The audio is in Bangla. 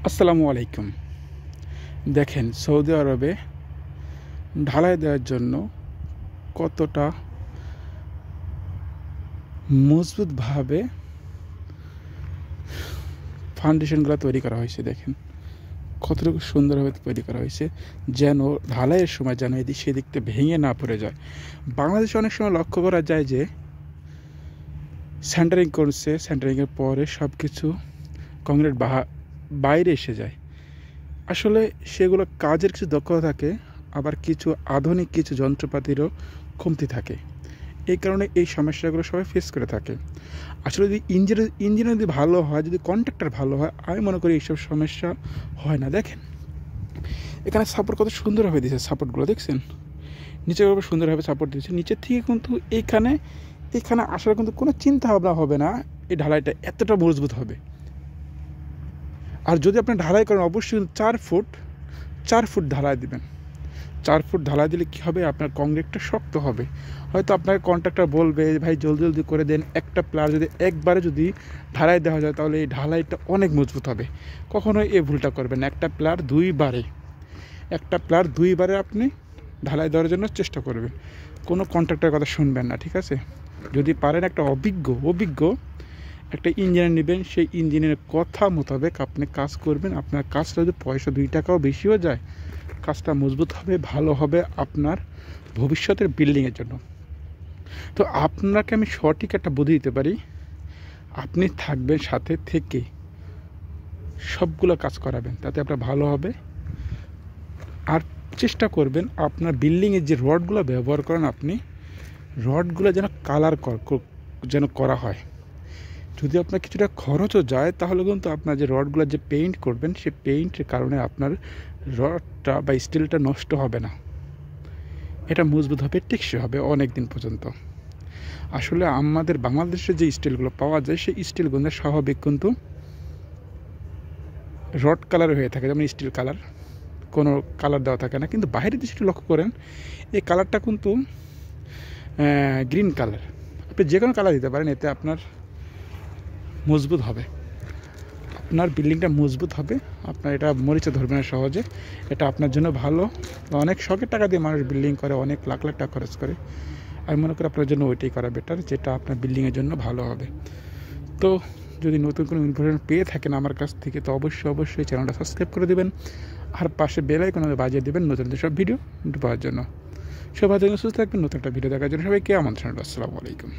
আসসালামু আলাইকুম। দেখেন সৌদি আরবে ঢালাই দেওয়ার জন্য কতটা মজবুতভাবে ফাউন্ডেশনগুলো তৈরি করা হয়েছে। দেখেন কতটুকু সুন্দরভাবে তৈরি করা হয়েছে, যেন ঢালাইয়ের সময় যেন এদিক সেদিকতে ভেঙে না পড়ে যায়। বাংলাদেশে অনেক সময় লক্ষ্য করা যায় যে সেন্টারিং করছে, সেন্টারিংয়ের পরে সব কিছু কংক্রিট বাইরে এসে যায়। আসলে সেগুলো কাজের কিছু দক্ষতা থাকে, আবার কিছু আধুনিক কিছু যন্ত্রপাতিরও কমতি থাকে। এই কারণে এই সমস্যাগুলো সবাই ফেস করে থাকে। আসলে যদি ইঞ্জিনিয়ার যদি ভালো হয়, যদি কন্ট্রাক্টর ভালো হয়, আমি মনে করি এইসব সমস্যা হয় না। দেখেন এখানে সাপোর্ট কত সুন্দরভাবে দিয়েছে, সাপোর্টগুলো দেখছেন নিচে খুব সুন্দরভাবে সাপোর্ট দিয়েছে। নিচের থেকে কিন্তু এখানে আসার কিন্তু কোনো চিন্তা ভাবনা হবে না এই ঢালাইটা এতটা মজবুত হবে। আর যদি আপনি ঢালাই করেন অবশ্যই কিন্তু 4 ফুট ঢালাই দেবেন। 4 ফুট ঢালাই দিলে কী হবে, আপনার কংক্রিটটা শক্ত হবে। হয়তো আপনার কন্ট্রাক্টর বলবে ভাই জলদি করে দেন, একটা প্লার যদি একবারে যদি ঢালাই দেওয়া যায় তাহলে এই ঢালাইটা অনেক মজবুত হবে। কখনোই এই ভুলটা করবেন না। একটা প্লার দুইবারে আপনি ঢালাই দেওয়ার জন্য চেষ্টা করবেন। কোনো কন্ট্রাক্টরের কথা শুনবেন না, ঠিক আছে? যদি পারেন একটা অভিজ্ঞ একটা ইঞ্জিনিয়ার নেবেন, সেই ইঞ্জিনিয়ারের কথা মোতাবেক আপনি কাজ করবেন। আপনার কাজটা যদি পয়সা 2 টাকাও বেশিও যায়, কাজটা মজবুত হবে, ভালো হবে আপনার ভবিষ্যতের বিল্ডিংয়ের জন্য। তো আপনাকে আমি সঠিক একটা বুদ্ধি দিতে পারি, আপনি থাকবেন সাথে থেকে সবগুলো কাজ করাবেন, তাতে আপনার ভালো হবে। আর চেষ্টা করবেন আপনার বিল্ডিংয়ের যে রডগুলো ব্যবহার করেন, আপনি রডগুলো যেন কালার যেন করা হয়। যদি আপনার কিছুটা খরচও যায় তাহলে কিন্তু আপনার যে রডগুলো যে পেইন্ট করবেন, সেই পেইন্টের কারণে আপনার রডটা বা স্টিলটা নষ্ট হবে না, এটা মজবুত হবে, টেকসই হবে অনেক দিন পর্যন্ত। আসলে আমাদের বাংলাদেশে যে স্টিলগুলো পাওয়া যায়, সেই স্টিলগুলো স্বাভাবিক কিন্তু রড কালার হয়ে থাকে, যেমন স্টিল কালার, কোনো কালার দেওয়া থাকে না। কিন্তু বাইরের দেশে লক্ষ্য করেন এই কালারটা কিন্তু গ্রিন কালার। আপনি যে কোনো কালার দিতে পারেন, এতে আপনার মজবুত হবে, আপনার বিল্ডিংটা মজবুত হবে। আপনার এটা মরিচা ধরবে না সহজে, এটা আপনার জন্য ভালো। অনেক শখের টাকা দিয়ে মানুষ বিল্ডিং করে, অনেক লাখ টাকা খরচ করে। আমি মনে করি আপনার জন্য ওইটাই করা বেটার, যেটা আপনার বিল্ডিংয়ের জন্য ভালো হবে। তো যদি নতুন কোনো ইনফরমেশন পেয়ে থাকেন আমার কাছ থেকে, তো অবশ্যই চ্যানেলটা সাবস্ক্রাইব করে দেবেন, আর পাশে বেল আইকন বাজিয়ে দেবেন নতুন সব ভিডিও পাওয়ার জন্য। সবাই সুস্থ থাকবেন। নতুন একটা ভিডিও দেখার জন্য সবাইকে আমন্ত্রণ। আসসালামু আলাইকুম।